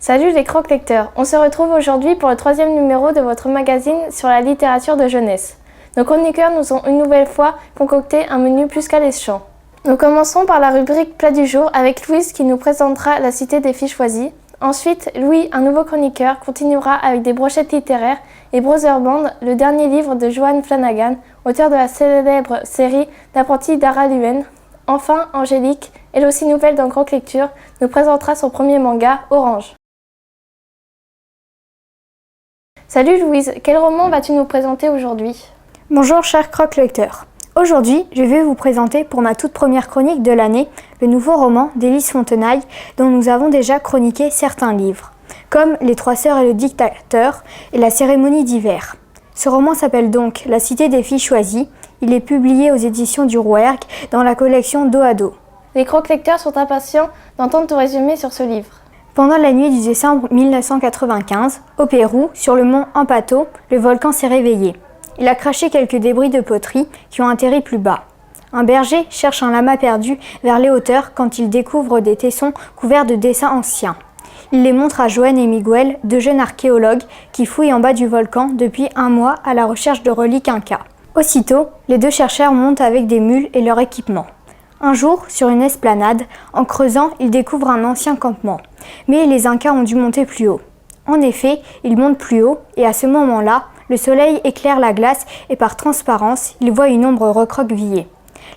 Salut les croque-lecteurs, on se retrouve aujourd'hui pour le 3e numéro de votre magazine sur la littérature de jeunesse. Nos chroniqueurs nous ont une nouvelle fois concocté un menu plus qu'alléchant. Nous commencerons par la rubrique plat du jour avec Louise qui nous présentera la cité des filles choisies. Ensuite, Louis, un nouveau chroniqueur, continuera avec des brochettes littéraires et Brother Band, le dernier livre de Joanne Flanagan, auteur de la célèbre série d'apprentis Dara Luen. Enfin, Angélique, elle aussi nouvelle dans Croque Lecture, nous présentera son premier manga, Orange. Salut Louise, quel roman vas-tu nous présenter aujourd'hui ? Bonjour chers croque-lecteurs. Aujourd'hui, je vais vous présenter pour ma toute première chronique de l'année le nouveau roman d'Élise Fontenaille dont nous avons déjà chroniqué certains livres, comme Les Trois Sœurs et le Dictateur et La Cérémonie d'hiver. Ce roman s'appelle donc La Cité des filles choisies. Il est publié aux éditions du Rouergue dans la collection Dos à Dos. Les croque-lecteurs sont impatients d'entendre ton résumé sur ce livre. Pendant la nuit du décembre 1995, au Pérou, sur le mont Ampato, le volcan s'est réveillé. Il a craché quelques débris de poterie qui ont atterri plus bas. Un berger cherche un lama perdu vers les hauteurs quand il découvre des tessons couverts de dessins anciens. Il les montre à Joanne et Miguel, deux jeunes archéologues qui fouillent en bas du volcan depuis un mois à la recherche de reliques incas. Aussitôt, les deux chercheurs montent avec des mules et leur équipement. Un jour, sur une esplanade, en creusant, ils découvrent un ancien campement. Mais les Incas ont dû monter plus haut. En effet, ils montent plus haut et à ce moment-là, le soleil éclaire la glace et par transparence, ils voient une ombre recroquevillée.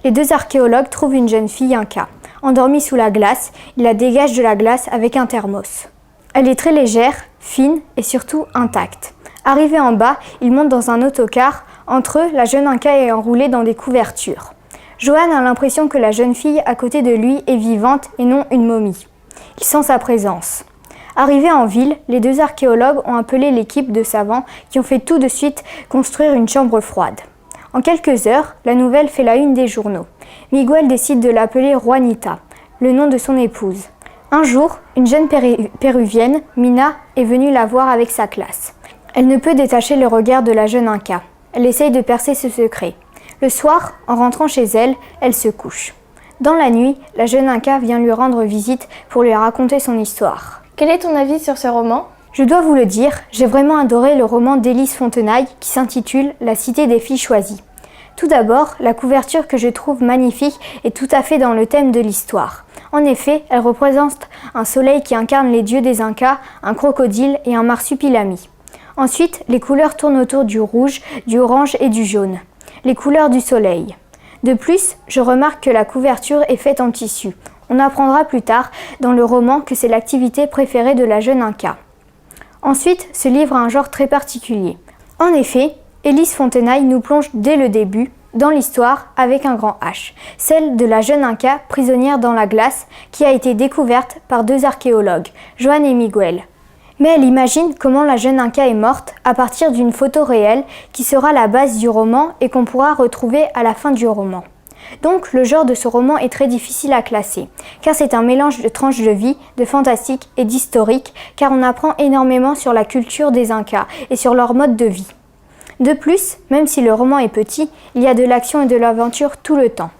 Les deux archéologues trouvent une jeune fille Inca. Endormie sous la glace, ils la dégagent de la glace avec un thermos. Elle est très légère, fine et surtout intacte. Arrivés en bas, ils montent dans un autocar. Entre eux, la jeune Inca est enroulée dans des couvertures. Johan a l'impression que la jeune fille à côté de lui est vivante et non une momie. Il sent sa présence. Arrivés en ville, les deux archéologues ont appelé l'équipe de savants qui ont fait tout de suite construire une chambre froide. En quelques heures, la nouvelle fait la une des journaux. Miguel décide de l'appeler Juanita, le nom de son épouse. Un jour, une jeune péruvienne, Mina, est venue la voir avec sa classe. Elle ne peut détacher le regard de la jeune Inca. Elle essaye de percer ce secret. Le soir, en rentrant chez elle, elle se couche. Dans la nuit, la jeune Inca vient lui rendre visite pour lui raconter son histoire. Quel est ton avis sur ce roman ? Je dois vous le dire, j'ai vraiment adoré le roman d'Élise Fontenaille qui s'intitule La Cité des filles choisies. Tout d'abord, la couverture que je trouve magnifique est tout à fait dans le thème de l'histoire. En effet, elle représente un soleil qui incarne les dieux des Incas, un crocodile et un marsupilami. Ensuite, les couleurs tournent autour du rouge, du orange et du jaune. Les couleurs du soleil. De plus, je remarque que la couverture est faite en tissu. On apprendra plus tard dans le roman que c'est l'activité préférée de la jeune Inca. Ensuite, ce livre a un genre très particulier. En effet, Élise Fontenaille nous plonge dès le début dans l'histoire avec un grand H, celle de la jeune Inca prisonnière dans la glace qui a été découverte par deux archéologues, Joanne et Miguel. Mais elle imagine comment la jeune Inca est morte à partir d'une photo réelle qui sera la base du roman et qu'on pourra retrouver à la fin du roman. Donc le genre de ce roman est très difficile à classer, car c'est un mélange de tranches de vie, de fantastique et d'historique, car on apprend énormément sur la culture des Incas et sur leur mode de vie. De plus, même si le roman est petit, il y a de l'action et de l'aventure tout le temps.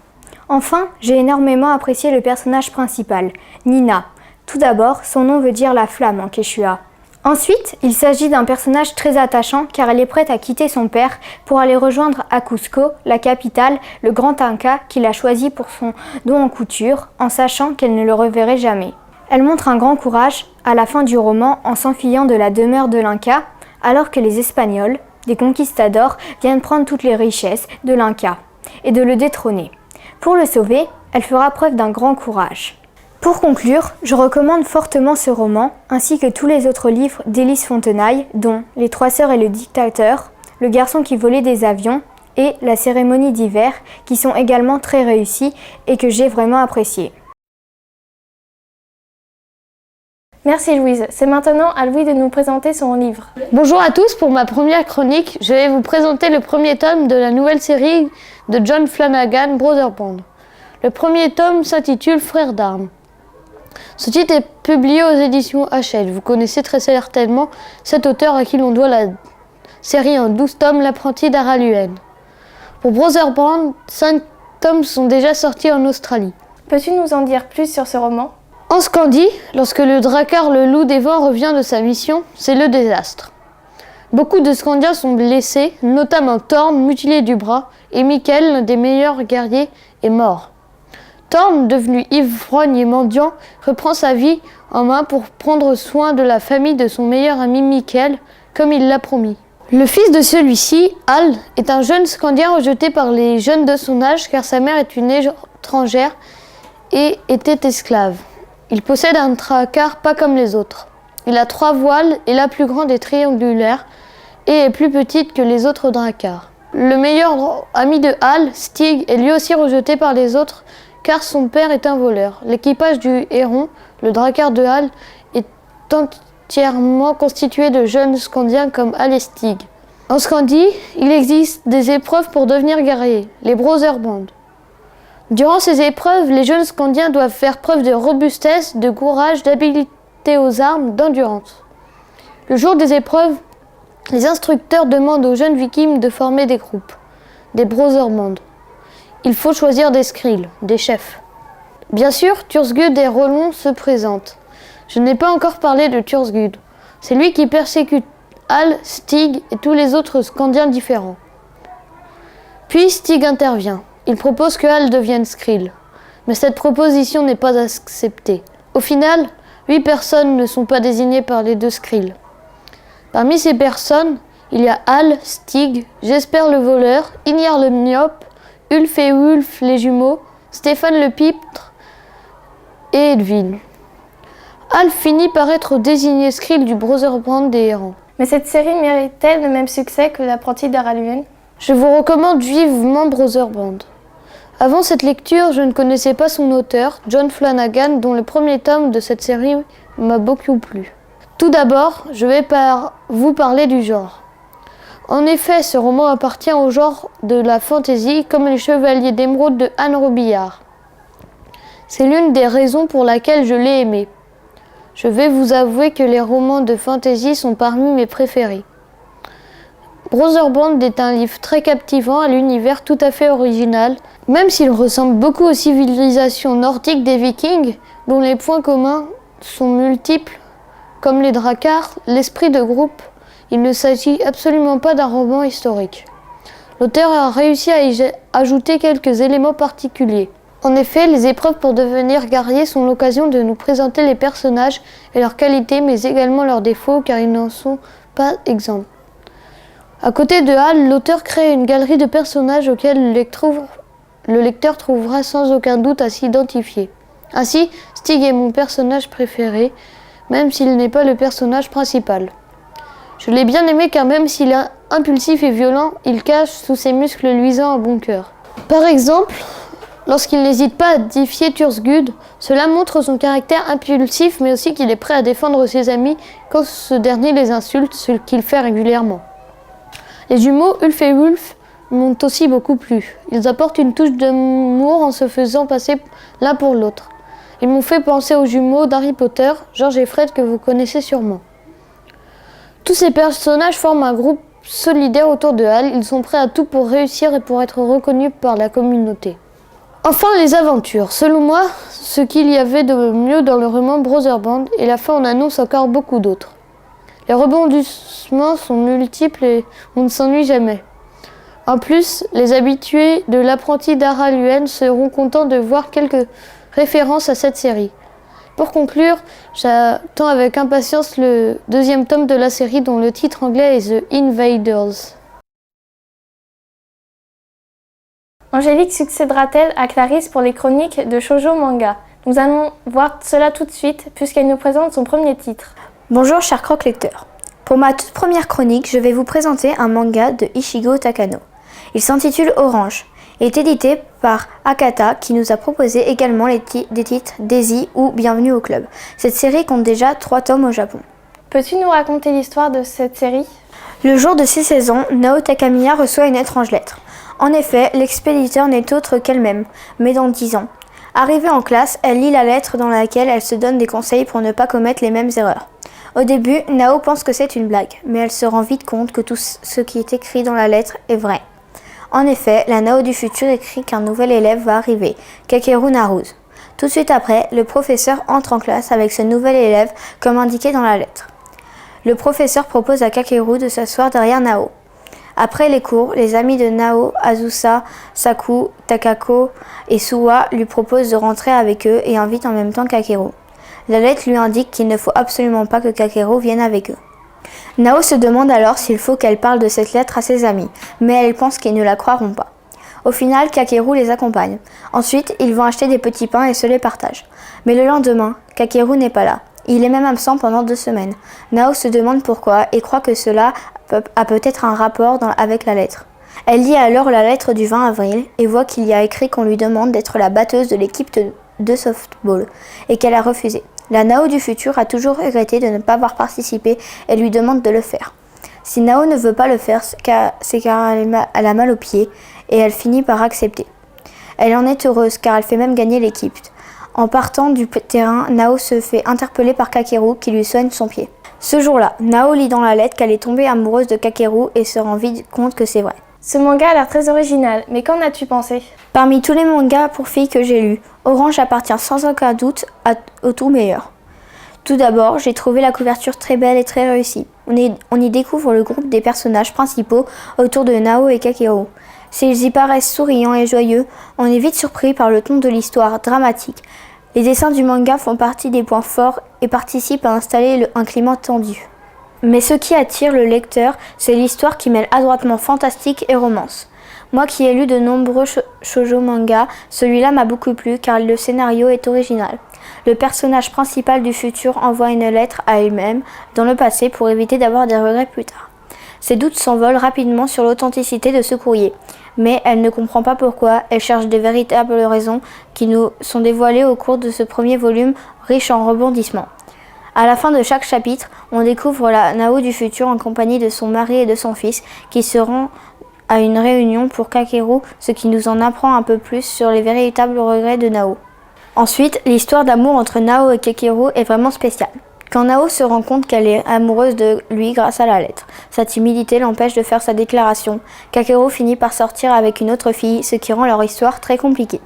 Enfin, j'ai énormément apprécié le personnage principal, Nina. Tout d'abord, son nom veut dire la flamme en quechua. Ensuite, il s'agit d'un personnage très attachant car elle est prête à quitter son père pour aller rejoindre à Cusco, la capitale, le grand Inca qu'il a choisi pour son don en couture, en sachant qu'elle ne le reverrait jamais. Elle montre un grand courage à la fin du roman en s'enfuyant de la demeure de l'Inca, alors que les Espagnols, des conquistadors, viennent prendre toutes les richesses de l'Inca et de le détrôner. Pour le sauver, elle fera preuve d'un grand courage. Pour conclure, je recommande fortement ce roman, ainsi que tous les autres livres d'Élise Fontenaille, dont Les Trois Sœurs et le Dictateur, Le garçon qui volait des avions et La Cérémonie d'hiver, qui sont également très réussis et que j'ai vraiment appréciés. Merci Louise, c'est maintenant à Louis de nous présenter son livre. Bonjour à tous, pour ma première chronique, je vais vous présenter le premier tome de la nouvelle série de John Flanagan, Brother Band. Le premier tome s'intitule Frères d'armes. Ce titre est publié aux éditions Hachette. Vous connaissez très certainement cet auteur à qui l'on doit la série en 12 tomes, L'apprenti Dara Luen. Pour Brother Band, 5 tomes sont déjà sortis en Australie. Peux-tu nous en dire plus sur ce roman ? En Scandie, lorsque le Drakkar, le loup des vents, revient de sa mission, c'est le désastre. Beaucoup de Scandiens sont blessés, notamment Thorn, mutilé du bras, et Mikkel, l'un des meilleurs guerriers, est mort. Thorn, devenu ivrogne et mendiant, reprend sa vie en main pour prendre soin de la famille de son meilleur ami Mikkel, comme il l'a promis. Le fils de celui-ci, Hal, est un jeune Scandien rejeté par les jeunes de son âge car sa mère est une étrangère et était esclave. Il possède un Drakkar pas comme les autres. Il a 3 voiles et la plus grande est triangulaire et est plus petite que les autres Drakkars. Le meilleur ami de Hal, Stig, est lui aussi rejeté par les autres car son père est un voleur. L'équipage du Héron, le Drakkar de Hal, est entièrement constitué de jeunes Scandiens comme Hal et Stig. En Scandie, il existe des épreuves pour devenir guerrier, les Brotherbands. Durant ces épreuves, les jeunes Scandiens doivent faire preuve de robustesse, de courage, d'habileté aux armes, d'endurance. Le jour des épreuves, les instructeurs demandent aux jeunes Vikings de former des groupes, des Brotherbands. Il faut choisir des skrills, des chefs. Bien sûr, Thursgud et Rollon se présentent. Je n'ai pas encore parlé de Thursgud. C'est lui qui persécute Hal, Stig et tous les autres Scandiens différents. Puis Stig intervient. Il propose que Hal devienne Skrill. Mais cette proposition n'est pas acceptée. Au final, 8 personnes ne sont pas désignées par les 2 Skrills. Parmi ces personnes, il y a Hal, Stig, Jesper le voleur, Inyar le myope, Ulf et Wulf les jumeaux, Stéphane le pitre et Edwin. Hal finit par être désigné Skrill du Brotherbrand des Errants. Mais cette série mérite-t-elle le même succès que l'apprenti d'Araluen? Je vous recommande vivement Brotherbrand. Avant cette lecture, je ne connaissais pas son auteur, John Flanagan, dont le premier tome de cette série m'a beaucoup plu. Tout d'abord, je vais vous parler du genre. En effet, ce roman appartient au genre de la fantasy, comme Les Chevaliers d'Émeraude de Anne Robillard. C'est l'une des raisons pour laquelle je l'ai aimé. Je vais vous avouer que les romans de fantasy sont parmi mes préférés. Brotherbrand est un livre très captivant à l'univers tout à fait original, même s'il ressemble beaucoup aux civilisations nordiques des Vikings, dont les points communs sont multiples, comme les Drakkars, l'esprit de groupe. Il ne s'agit absolument pas d'un roman historique. L'auteur a réussi à y ajouter quelques éléments particuliers. En effet, les épreuves pour devenir guerrier sont l'occasion de nous présenter les personnages et leurs qualités, mais également leurs défauts, car ils n'en sont pas exempts. À côté de Hal, l'auteur crée une galerie de personnages auxquels le lecteur trouvera sans aucun doute à s'identifier. Ainsi, Stig est mon personnage préféré, même s'il n'est pas le personnage principal. Je l'ai bien aimé car même s'il est impulsif et violent, il cache sous ses muscles luisants un bon cœur. Par exemple, lorsqu'il n'hésite pas à défier Thursgud, cela montre son caractère impulsif, mais aussi qu'il est prêt à défendre ses amis quand ce dernier les insulte, ce qu'il fait régulièrement. Les jumeaux Ulf et Wulf m'ont aussi beaucoup plu. Ils apportent une touche d'humour en se faisant passer l'un pour l'autre. Ils m'ont fait penser aux jumeaux d'Harry Potter, George et Fred, que vous connaissez sûrement. Tous ces personnages forment un groupe solidaire autour de Hal. Ils sont prêts à tout pour réussir et pour être reconnus par la communauté. Enfin, les aventures. Selon moi, ce qu'il y avait de mieux dans le roman Brotherbrand, et la fin en annonce encore beaucoup d'autres. Les rebondissements sont multiples et on ne s'ennuie jamais. En plus, les habitués de l'apprenti d'Araluen seront contents de voir quelques références à cette série. Pour conclure, j'attends avec impatience le 2e tome de la série dont le titre anglais est The Invaders. Angélique succédera-t-elle à Clarisse pour les chroniques de Shoujo Manga? Nous allons voir cela tout de suite puisqu'elle nous présente son premier titre. Bonjour chers croque-lecteurs. Pour ma toute première chronique, je vais vous présenter un manga de Ichigo Takano. Il s'intitule Orange et est édité par Akata qui nous a proposé également des titres Daisy ou Bienvenue au club. Cette série compte déjà 3 tomes au Japon. Peux-tu nous raconter l'histoire de cette série? Le jour de ses 16 ans, Nao Takamiya reçoit une étrange lettre. En effet, l'expéditeur n'est autre qu'elle-même, mais dans 10 ans. Arrivée en classe, elle lit la lettre dans laquelle elle se donne des conseils pour ne pas commettre les mêmes erreurs. Au début, Nao pense que c'est une blague, mais elle se rend vite compte que tout ce qui est écrit dans la lettre est vrai. En effet, la Nao du futur écrit qu'un nouvel élève va arriver, Kakeru Naruse. Tout de suite après, le professeur entre en classe avec ce nouvel élève comme indiqué dans la lettre. Le professeur propose à Kakeru de s'asseoir derrière Nao. Après les cours, les amis de Nao, Azusa, Saku, Takako et Suwa lui proposent de rentrer avec eux et invitent en même temps Kakeru. La lettre lui indique qu'il ne faut absolument pas que Kakeru vienne avec eux. Nao se demande alors s'il faut qu'elle parle de cette lettre à ses amis, mais elle pense qu'ils ne la croiront pas. Au final, Kakeru les accompagne. Ensuite, ils vont acheter des petits pains et se les partagent. Mais le lendemain, Kakeru n'est pas là. Il est même absent pendant 2 semaines. Nao se demande pourquoi et croit que cela a peut-être un rapport avec la lettre. Elle lit alors la lettre du 20 avril et voit qu'il y a écrit qu'on lui demande d'être la batteuse de l'équipe de softball et qu'elle a refusé. La Nao du futur a toujours regretté de ne pas avoir participé et lui demande de le faire. Si Nao ne veut pas le faire, c'est car elle a mal aux pieds et elle finit par accepter. Elle en est heureuse car elle fait même gagner l'équipe. En partant du terrain, Nao se fait interpeller par Kakeru qui lui soigne son pied. Ce jour-là, Nao lit dans la lettre qu'elle est tombée amoureuse de Kakeru et se rend vite compte que c'est vrai. Ce manga a l'air très original, mais qu'en as-tu pensé? Parmi tous les mangas pour filles que j'ai lus, Orange appartient sans aucun doute au tout meilleur. Tout d'abord, j'ai trouvé la couverture très belle et très réussie. On y découvre le groupe des personnages principaux autour de Nao et Kakeru. S'ils y paraissent souriants et joyeux, on est vite surpris par le ton de l'histoire dramatique. Les dessins du manga font partie des points forts et participent à installer un climat tendu. Mais ce qui attire le lecteur, c'est l'histoire qui mêle adroitement fantastique et romance. Moi qui ai lu de nombreux shoujo mangas, celui-là m'a beaucoup plu car le scénario est original. Le personnage principal du futur envoie une lettre à elle-même dans le passé pour éviter d'avoir des regrets plus tard. Ses doutes s'envolent rapidement sur l'authenticité de ce courrier, mais elle ne comprend pas pourquoi, elle cherche de véritables raisons qui nous sont dévoilées au cours de ce premier volume riche en rebondissements. À la fin de chaque chapitre, on découvre la Nao du futur en compagnie de son mari et de son fils qui se rend à une réunion pour Kakeru, ce qui nous en apprend un peu plus sur les véritables regrets de Nao. Ensuite, l'histoire d'amour entre Nao et Kakeru est vraiment spéciale. Quand Nao se rend compte qu'elle est amoureuse de lui grâce à la lettre, sa timidité l'empêche de faire sa déclaration. Kakeru finit par sortir avec une autre fille, ce qui rend leur histoire très compliquée.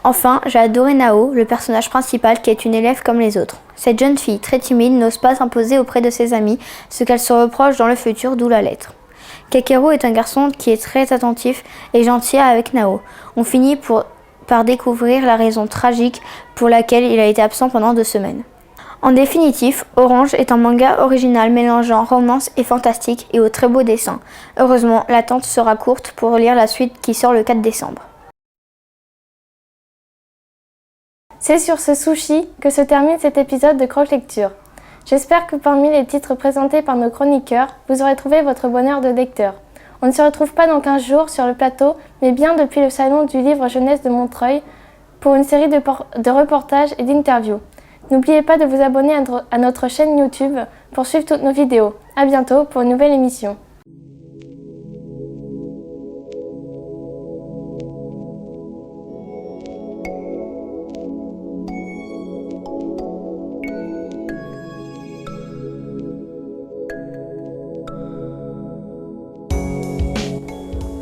Enfin, j'ai adoré Nao, le personnage principal qui est une élève comme les autres. Cette jeune fille très timide n'ose pas s'imposer auprès de ses amis, ce qu'elle se reproche dans le futur, d'où la lettre. Kakeru est un garçon qui est très attentif et gentil avec Nao. On finit par découvrir la raison tragique pour laquelle il a été absent pendant 2 semaines. En définitive, Orange est un manga original mélangeant romance et fantastique et aux très beaux dessins. Heureusement, l'attente sera courte pour lire la suite qui sort le 4 décembre. C'est sur ce sushi que se termine cet épisode de Croche Lecture. J'espère que parmi les titres présentés par nos chroniqueurs, vous aurez trouvé votre bonheur de lecteur. On ne se retrouve pas dans 15 jours sur le plateau, mais bien depuis le salon du livre jeunesse de Montreuil pour une série de reportages et d'interviews. N'oubliez pas de vous abonner à notre chaîne YouTube pour suivre toutes nos vidéos. À bientôt pour une nouvelle émission.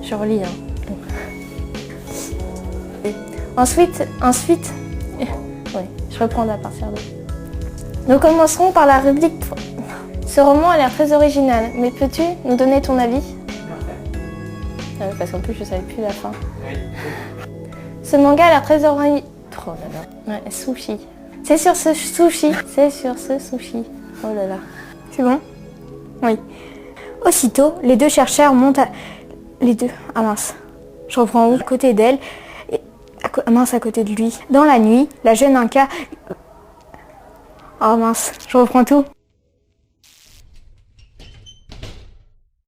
Je relis. Ensuite, oui, je reprends à partir de... Nous commencerons par la rubrique... Ce roman a l'air très original, mais peux-tu nous donner ton avis? Parce qu'en plus, je ne savais plus la fin. Ce manga a l'air très original... Oh là là. Ouais, sushi. C'est sur ce sushi. Oh là là. C'est bon? Oui. Aussitôt, les deux chercheurs montent à... Les deux. Ah mince. Je reprends où? À côté d'elle. Et... mince, à côté de lui. Dans la nuit, la jeune Inca... Oh mince, je reprends tout.